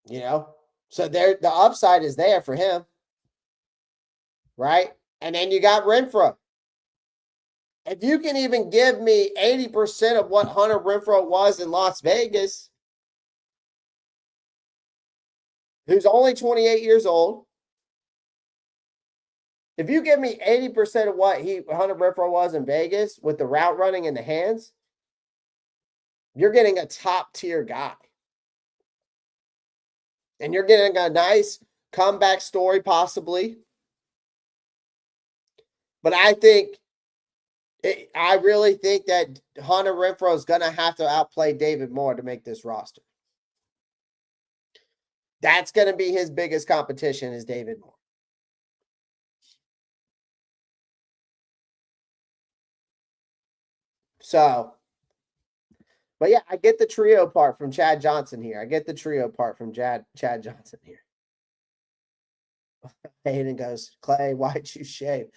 So the upside is there for him, right? And then you got Renfrow. If you can even give me 80% of what Hunter Renfrow was in Las Vegas, who's only 28 years old, if you give me 80% of what Hunter Renfrow was in Vegas with the route running in the hands, you're getting a top tier guy. And you're getting a nice comeback story, possibly. But I really think that Hunter Renfrow is going to have to outplay David Moore to make this roster. That's going to be his biggest competition is David Moore. So, but yeah, I get the trio part from Chad Johnson here. Chad Johnson here. Hayden goes, Clay, why'd you shave?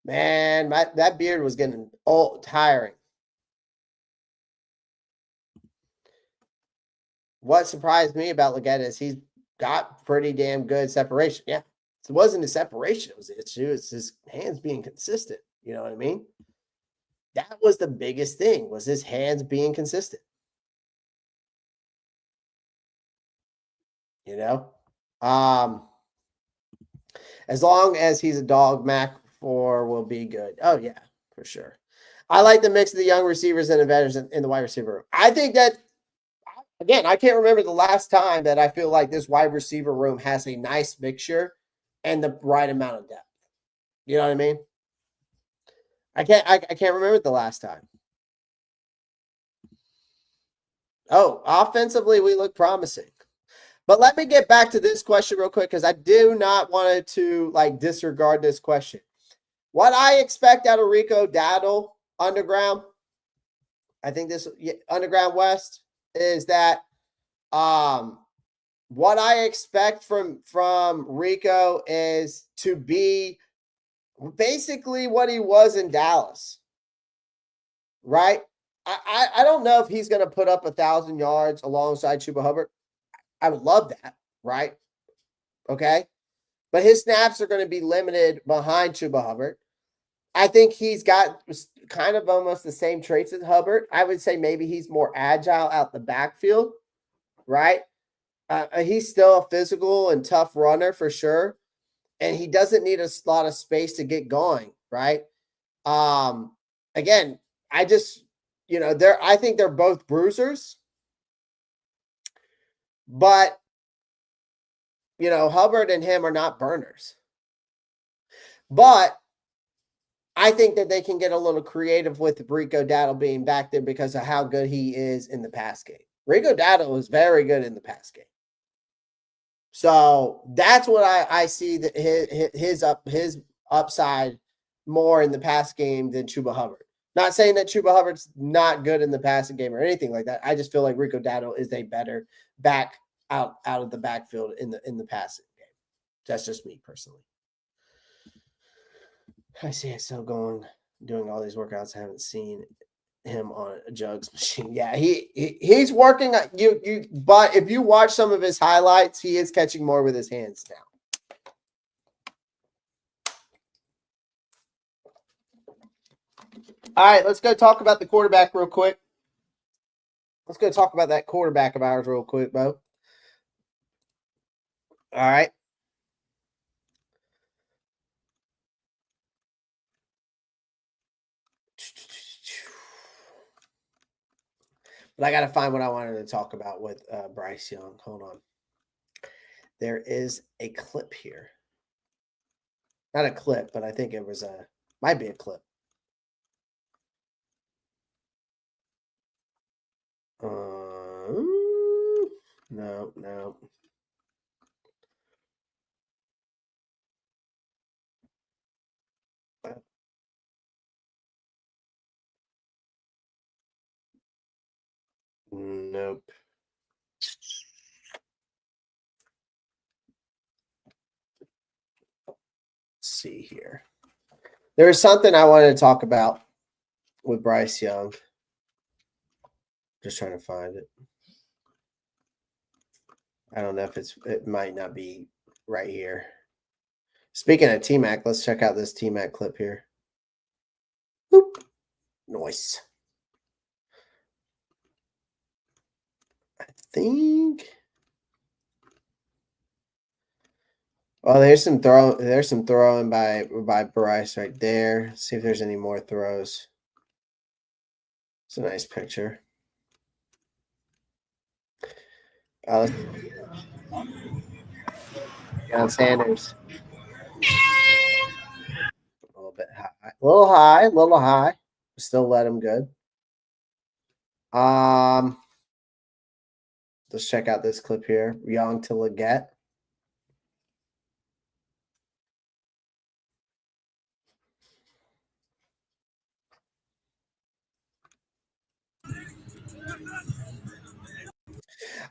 Man, that beard was getting old, tiring. What surprised me about Leggett is he's got pretty damn good separation. Yeah, it wasn't his separation. It was his hands being consistent. You know what I mean? That was the biggest thing, was his hands being consistent. You know? As long as he's a dog, Mac 4 will be good. Oh, yeah, for sure. I like the mix of the young receivers and the veterans in the wide receiver room. I think that, again, I can't remember the last time that I feel like this wide receiver room has a nice mixture and the right amount of depth. You know what I mean? I can't remember the last time. Oh, offensively, we look promising. But let me get back to this question real quick because I do not want to disregard this question. What I expect out of Rico Dowdle underground, I think this underground West is that what I expect from Rico is to be basically what he was in Dallas, right? I don't know if he's going to put up 1,000 yards alongside Chuba Hubbard. I would love that, right? Okay. But his snaps are going to be limited behind Chuba Hubbard. I think he's got kind of almost the same traits as Hubbard. I would say maybe he's more agile out the backfield, right? He's still a physical and tough runner for sure. And he doesn't need a lot of space to get going, right? Again, I think they're both bruisers. But, Hubbard and him are not burners. But I think that they can get a little creative with Rico Dowdle being back there because of how good he is in the pass game. Rico Dowdle is very good in the pass game. So that's what I see that his upside more in the pass game than Chuba Hubbard. Not saying that Chuba Hubbard's not good in the passing game or anything like that. I just feel like Rico Dowdle is a better back out of the backfield in the passing game. That's just me personally. I see it still doing all these workouts. I haven't seen him on a jugs machine. Yeah, he's working. But if you watch some of his highlights, he is catching more with his hands now. All right, let's go talk about the quarterback real quick. Let's go talk about that quarterback of ours real quick, Bo. All right. But I got to find what I wanted to talk about with Bryce Young. Hold on. There is a clip here. Not a clip, but I think it was might be a clip. No. Nope. Let's see here. There is something I wanted to talk about with Bryce Young. Just trying to find it. I don't know if it might not be right here. Speaking of T-Mac, let's check out this T-Mac clip here. Boop. Nice. I think. Oh, there's some throwing by Bryce right there. Let's see if there's any more throws. It's a nice picture. Deion Sanders. A little bit high. A little high. Still let him good. Let's check out this clip here. Young to Leggett.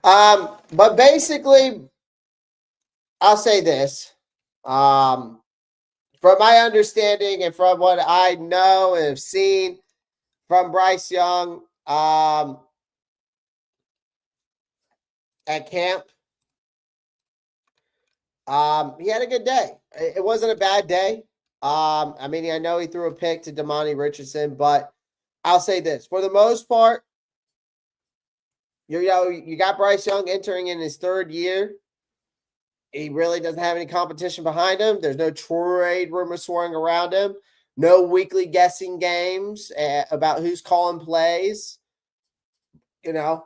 But basically, I'll say this. From my understanding and from what I know and have seen from Bryce Young at camp, he had a good day. It wasn't a bad day. I mean, I know he threw a pick to Damani Richardson, but I'll say this. For the most part, you got Bryce Young entering in his third year. He really doesn't have any competition behind him. There's no trade rumors swirling around him. No weekly guessing games about who's calling plays. In the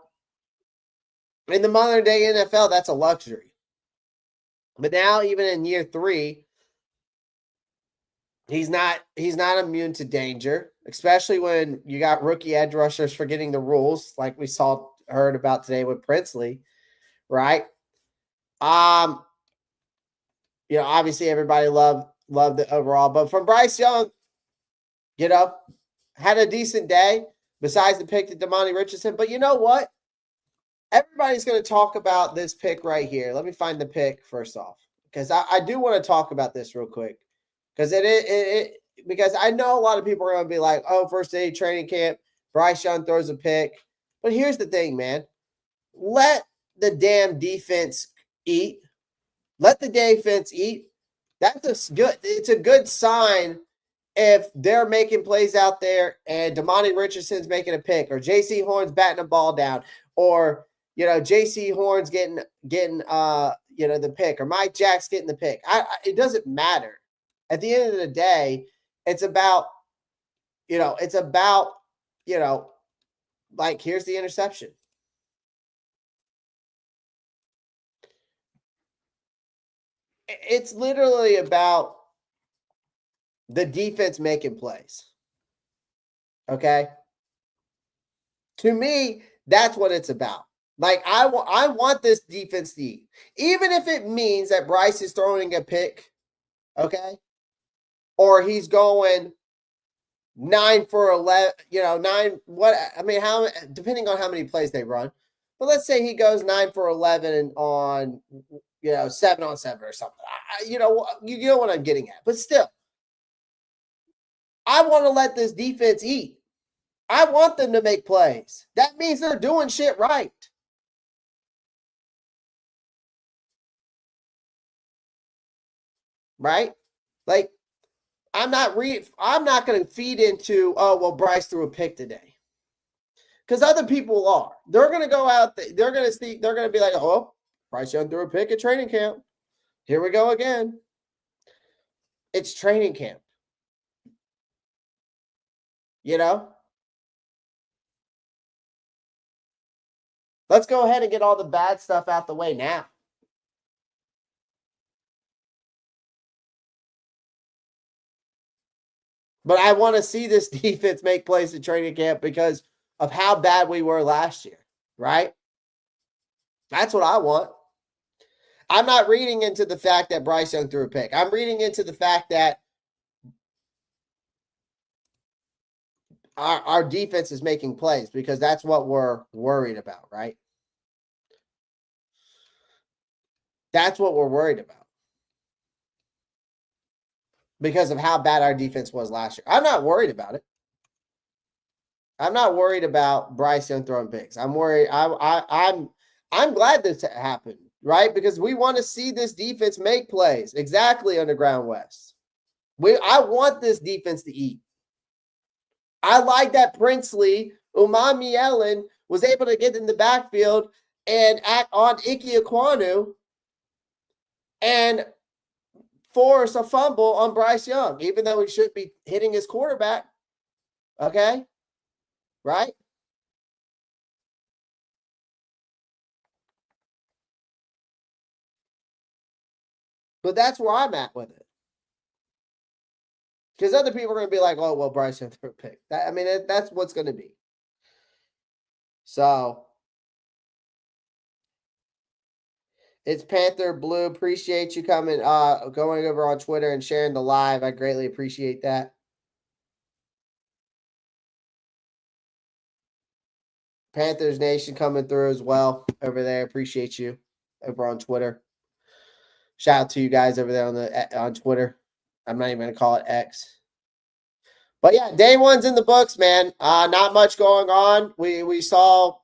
modern day NFL, that's a luxury. But now, even in year 3, he's not immune to danger, especially when you got rookie edge rushers forgetting the rules, like we heard about today with Princely, right? Obviously everybody loved the overall, but from Bryce Young, had a decent day besides the pick to Damani Richardson. But you know what? Everybody's going to talk about this pick right here. Let me find the pick first off, because I do want to talk about this real quick, because because I know a lot of people are going to be like, oh, first day of training camp, Bryce Young throws a pick. But here's the thing, man. Let the damn defense eat. Let the defense eat. That's good. It's a good sign if they're making plays out there and Damani Richardson's making a pick, or J.C. Horn's batting a ball down, or J.C. Horn's getting the pick, or Mike Jack's getting the pick. It doesn't matter. At the end of the day, it's about like, here's the interception. It's literally about the defense making plays. Okay? To me, that's what it's about. Like, I want this defense to eat. Even if it means that Bryce is throwing a pick, okay? Or he's going 9 for 11, depending on how many plays they run. But let's say he goes 9 for 11 on 7 on 7 or something. You know what I'm getting at. But still, I want to let this defense eat. I want them to make plays. That means they're doing shit right. Right? Like, I'm not going to feed into, oh, well, Bryce threw a pick today. Because other people are. They're going to go out. They're going to be like, oh, Bryce Young threw a pick at training camp. Here we go again. It's training camp. Let's go ahead and get all the bad stuff out the way now. But I want to see this defense make plays at training camp because of how bad we were last year, right? That's what I want. I'm not reading into the fact that Bryce Young threw a pick. I'm reading into the fact that our defense is making plays, because that's what we're worried about, right? That's what we're worried about, because of how bad our defense was last year. I'm not worried about it. I'm not worried about Bryce Young throwing picks. I'm worried. I'm glad this happened, right? Because we want to see this defense make plays. Exactly, Underground West. I want this defense to eat. I like that Princely, Umamielen was able to get in the backfield and act on Ike Ekwonu and force a fumble on Bryce Young, even though he should be hitting his quarterback. Okay? Right? But that's where I'm at with it. Because other people are going to be like, oh, well, Bryce Young threw a pick. That's what's going to be. So it's Panther Blue. Appreciate you coming, going over on Twitter and sharing the live. I greatly appreciate that. Panthers Nation coming through as well over there. Appreciate you over on Twitter. Shout out to you guys over there on Twitter. I'm not even going to call it X. But yeah, day one's in the books, man. Not much going on. We saw,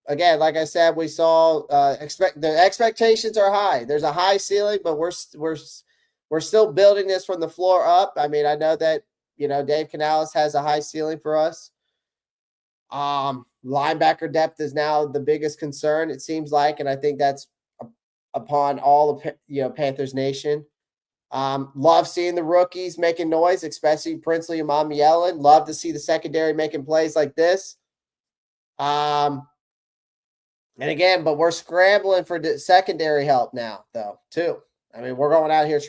again, like I said, we saw the expectations are high. There's a high ceiling, but we're still building this from the floor up. I mean, I know that Dave Canales has a high ceiling for us. Linebacker depth is now the biggest concern, it seems like, and I think that's upon all of Panthers Nation. Love seeing the rookies making noise, especially Princely and Mamielen. Love to see the secondary making plays like this. And again, but we're scrambling for the secondary help now, though, too. I mean, we're going out here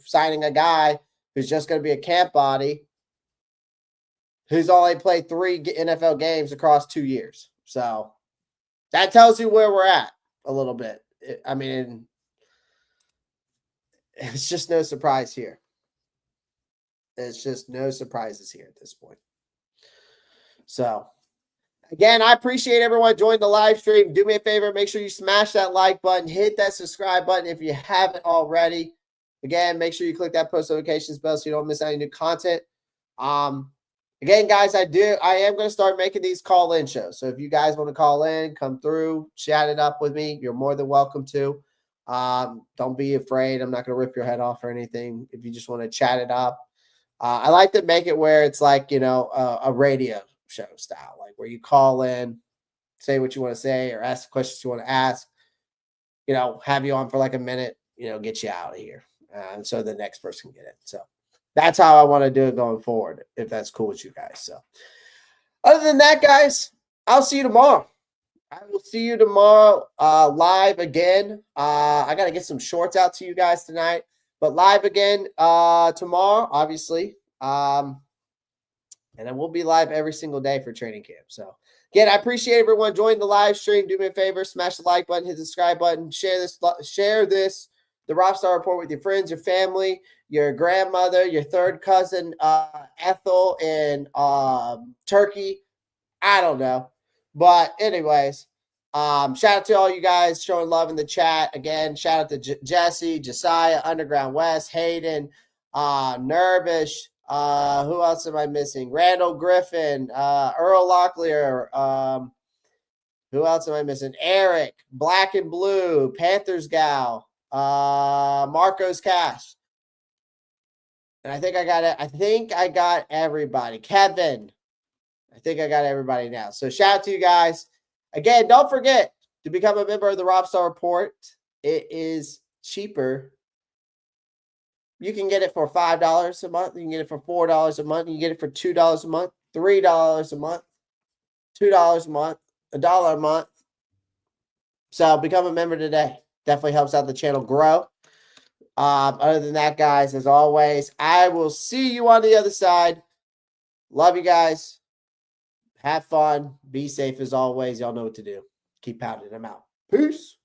signing a guy who's just going to be a camp body who's only played 3 NFL games across 2 years. So that tells you where we're at a little bit. I mean, it's just no surprise here. It's just no surprises here at this point. So, again, I appreciate everyone joining the live stream. Do me a favor, make sure you smash that like button, hit that subscribe button if you haven't already. Again, make sure you click that post notifications bell so you don't miss any new content. Again, guys, I am going to start making these call-in shows. So if you guys want to call in, come through, chat it up with me, you're more than welcome to. Don't be afraid. I'm not going to rip your head off or anything. If you just want to chat it up. I like to make it where it's like, a radio show style, like where you call in, say what you want to say or ask the questions you want to ask, have you on for like a minute, get you out of here. And so the next person can get it. So that's how I want to do it going forward, if that's cool with you guys. So other than that, guys, I'll see you tomorrow. I will see you tomorrow live again. I got to get some shorts out to you guys tonight, but live again tomorrow, obviously. And then we'll be live every single day for training camp. So again, I appreciate everyone joining the live stream. Do me a favor, smash the like button, hit the subscribe button, share this, the Roppstar Report with your friends, your family, your grandmother, your third cousin, Ethel in Turkey. I don't know. But anyways, shout out to all you guys showing love in the chat. Again, shout out to Jesse, Josiah, Underground West, Hayden, Nervish. Who else am I missing? Randall Griffin, Earl Locklear. Who else am I missing? Eric, Black and Blue, Panthers Gal, Marcos Cash. And I think I got it. I think I got everybody. Kevin. I think I got everybody now. So shout out to you guys. Again, don't forget to become a member of the Roppstar Report. It is cheaper. You can get it for $5 a month. You can get it for $4 a month. You can get it for $2 a month, $3 a month, $2 a month, $1 a month. So become a member today. Definitely helps out the channel grow. Other than that, guys, as always, I will see you on the other side. Love you guys. Have fun. Be safe as always. Y'all know what to do. Keep pounding them out. Peace.